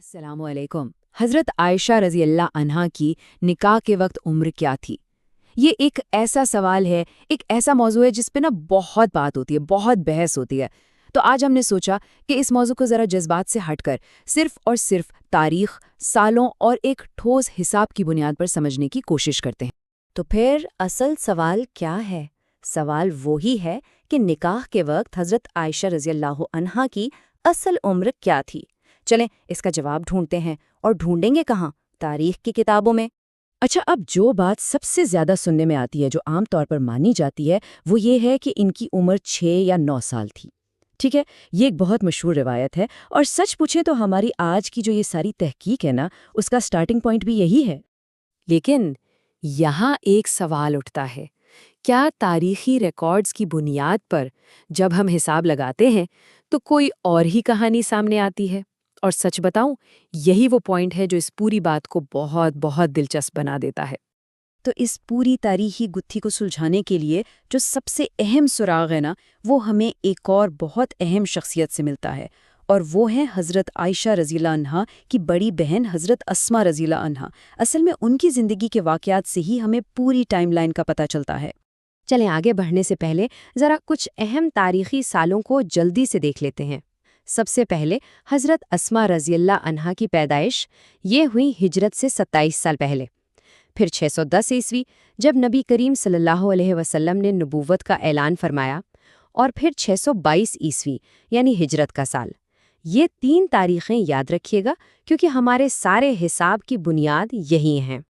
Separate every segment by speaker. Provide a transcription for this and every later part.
Speaker 1: अस्सलाम वालेकुम। हज़रत आयशा रज़ी अल्लाह अन्हा की निकाह के वक्त उम्र क्या थी? ये एक ऐसा सवाल है, एक ऐसा मौजू है जिस पे ना बहुत बात होती है, बहुत बहस होती है। तो आज हमने सोचा कि इस मौजू को ज़रा जज्बात से हटकर सिर्फ और सिर्फ तारीख, सालों और एक ठोस हिसाब की बुनियाद पर समझने की कोशिश करते हैं।
Speaker 2: तो फिर असल सवाल क्या है? सवाल वो ही है कि निकाह के वक्त हज़रत आयशा रज़ियल्लाहु अन्हा की असल उम्र क्या थी। चलें इसका जवाब ढूंढते हैं, और ढूंढेंगे कहाँ? तारीख की किताबों में।
Speaker 1: अच्छा, अब जो बात सबसे ज़्यादा सुनने में आती है, जो आम तौर पर मानी जाती है, वो ये है कि इनकी उम्र 6 या 9 साल थी। ठीक है, ये एक बहुत मशहूर रिवायत है, और सच पूछे तो हमारी आज की जो ये सारी तहकीक है ना, उसका स्टार्टिंग पॉइंट भी यही है।
Speaker 3: लेकिन यहाँ एक सवाल उठता है, क्या तारीखी रिकॉर्ड्स की बुनियाद पर जब हम हिसाब लगाते हैं तो कोई और ही कहानी सामने आती है? और सच बताऊं, यही वो पॉइंट है जो इस पूरी बात को बहुत बहुत दिलचस्प बना देता है।
Speaker 1: तो इस पूरी तारीखी गुत्थी को सुलझाने के लिए जो सबसे अहम सुराग है ना, वो हमें एक और बहुत अहम शख्सियत से मिलता है, और वो है हज़रत आयशा रज़ियल्लाहु अन्हा की बड़ी बहन हज़रत अस्मा रज़ियल्लाहु अन्हा। असल में उनकी ज़िंदगी के वाक़यात से ही हमें पूरी टाइमलाइन का पता चलता है।
Speaker 2: चलें आगे बढ़ने से पहले ज़रा कुछ अहम तारीखी सालों को जल्दी से देख लेते हैं। सबसे पहले हज़रत अस्मा रज़ियल्लाहु अन्हा की पैदाइश ये हुई हिजरत से 27 साल पहले। फिर 610 ईस्वी जब नबी करीम सल्लल्लाहु अलैहि वसल्लम ने नबूवत का ऐलान फरमाया, और फिर 622 ईस्वी यानी हिजरत का साल। ये 3 तारीखें याद रखिएगा, क्योंकि हमारे सारे हिसाब की बुनियाद यही हैं।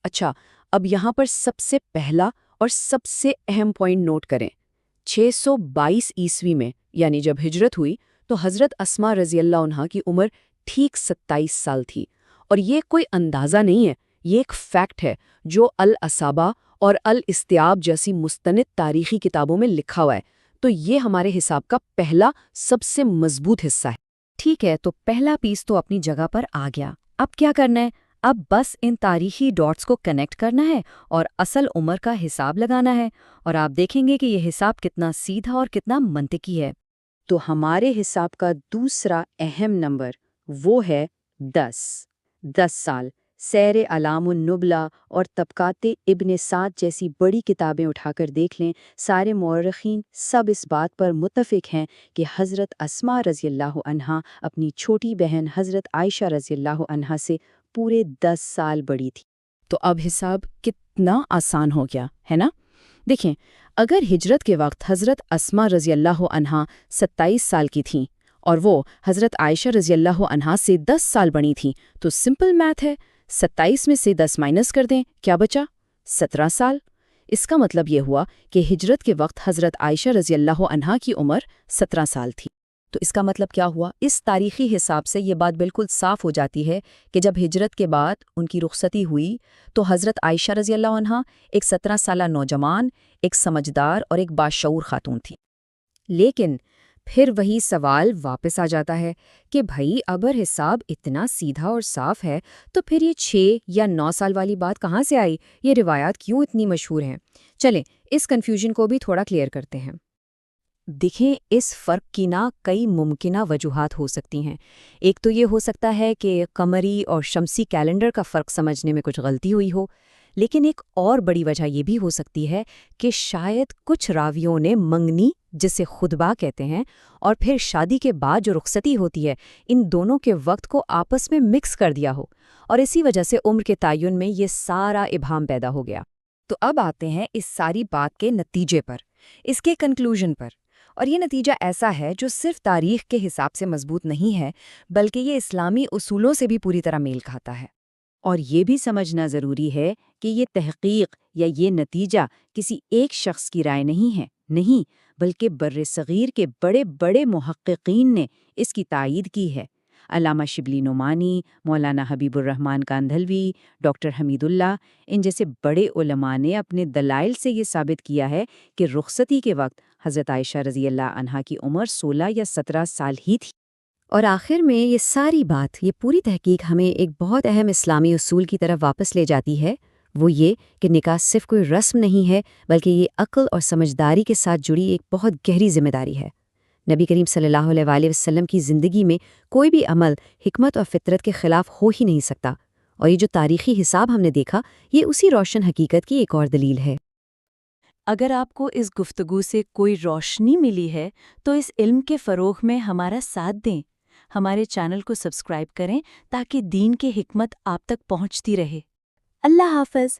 Speaker 1: अच्छा, अब यहाँ पर सबसे पहला और सबसे अहम पॉइंट नोट करें। 622 ईस्वी में, यानी जब हिजरत हुई, तो हज़रत अस्मा रज़ियल्लाहु अन्हा की उम्र ठीक 27 साल थी। और ये कोई अंदाज़ा नहीं है, ये एक फैक्ट है जो अल-असाबा और अल-इस्तियाब जैसी मुस्तनिद तारीखी किताबों में लिखा हुआ है। तो ये हमारे हिसाब का पहला सबसे मजबूत हिस्सा है।
Speaker 2: ठीक है, तो पहला पीस तो अपनी जगह पर आ गया। अब क्या करना है? अब बस इन तारीखी डॉट्स को कनेक्ट करना है और असल उम्र का हिसाब लगाना है, और आप देखेंगे कि यह हिसाब कितना सीधा और कितना मंतिकी है।
Speaker 1: तो हमारे हिसाब का दूसरा अहम नंबर वो है 10। 10 साल। सैर अलामुन नुबला और तबकाते इब्न साद जैसी बड़ी किताबें उठाकर देख लें, सारे मौरखीन सब इस बात पर मुत्तफिक हैं कि हज़रत अस्मा रज़ियल्लाहु अन्हा अपनी छोटी बहन हज़रत आयशा रज़ियल्लाहु अन्हा से पूरे 10 साल बड़ी थी। तो अब हिसाब कितना आसान हो गया है ना? देखें, अगर हिजरत के वक्त हज़रत अस्मा रज़ियल्लाहु अन्हा 27 साल की थीं और वो हज़रत आयशा रज़ियल्लाहु अन्हा से 10 साल बड़ी थीं, तो सिंपल मैथ है, 27 में से 10 माइनस कर दें, क्या बचा? 17 साल। इसका मतलब ये हुआ कि हिजरत के वक्त हज़रत आयशा रज़ियल्लाहु अन्हा की उम्र 17 साल थी। तो इसका मतलब क्या हुआ? इस तारीखी हिसाब से ये बात बिल्कुल साफ हो जाती है कि जब हिजरत के बाद उनकी रुखसती हुई, तो हज़रत आयशा रज़ियल्लाहु अन्हा एक 17 साला नौजवान, एक समझदार और एक बाशऊर खातून थी। लेकिन फिर वही सवाल वापस आ जाता है कि भाई, अगर हिसाब इतना सीधा और साफ है, तो फिर ये 6 या 9 साल वाली बात कहाँ से आई? ये रिवायात क्यों इतनी मशहूर हैं? चलें इस कन्फ्यूजन को भी थोड़ा क्लियर करते हैं। देखें, इस फ़र्क की ना कई मुमकिना वजूहात हो सकती हैं। एक तो ये हो सकता है कि कमरी और शमसी कैलेंडर का फ़र्क समझने में कुछ गलती हुई हो, लेकिन एक और बड़ी वजह ये भी हो सकती है कि शायद कुछ रावियों ने मंगनी, जिसे खुतबा कहते हैं, और फिर शादी के बाद जो रुखसती होती है, इन दोनों के वक्त को आपस में मिक्स कर दिया हो, और इसी वजह से उम्र के तयन में ये सारा इबाहम पैदा हो गया। तो अब आते हैं इस सारी बात के नतीजे पर, इसके कंक्लूजन पर। और ये नतीजा ऐसा है जो सिर्फ तारीख के हिसाब से मजबूत नहीं है, बल्कि ये इस्लामी उसूलों से भी पूरी तरह मेल खाता है। और ये भी समझना ज़रूरी है कि ये तहकीक या ये नतीजा किसी एक शख्स की राय नहीं है, नहीं, बल्कि बर्र-ए-सग़ीर के बड़े बड़े मुहक्किकीन ने इसकी तायीद की है। अल्लामा शिबली नोमानी, मौलाना हबीबुर्रहमान कांधलवी, डॉक्टर हमीदुल्लाह, इन जैसे बड़े उलमा ने अपने दलाइल से ये साबित किया है कि रुखसती के वक्त हज़रत आयशा रज़ियल्लाहु अन्हा की उम्र 16 या 17 साल ही थी।
Speaker 2: और आखिर में ये सारी बात, ये पूरी तहकीक हमें एक बहुत अहम इस्लामी उसूल की तरफ वापस ले जाती है। वो ये कि निकाह सिर्फ कोई रस्म नहीं है, बल्कि ये अक्ल और समझदारी के साथ जुड़ी एक बहुत गहरी जिम्मेदारी है। نبی کریم صلی اللہ علیہ وسلم کی زندگی میں کوئی بھی عمل حکمت اور فطرت کے خلاف ہو ہی نہیں سکتا، اور یہ جو تاریخی حساب ہم نے دیکھا یہ اسی روشن حقیقت کی ایک اور دلیل ہے۔
Speaker 4: اگر آپ کو اس گفتگو سے کوئی روشنی ملی ہے تو اس علم کے فروغ میں ہمارا ساتھ دیں، ہمارے چینل کو سبسکرائب کریں تاکہ دین کی حکمت آپ تک پہنچتی رہے۔ اللہ حافظ۔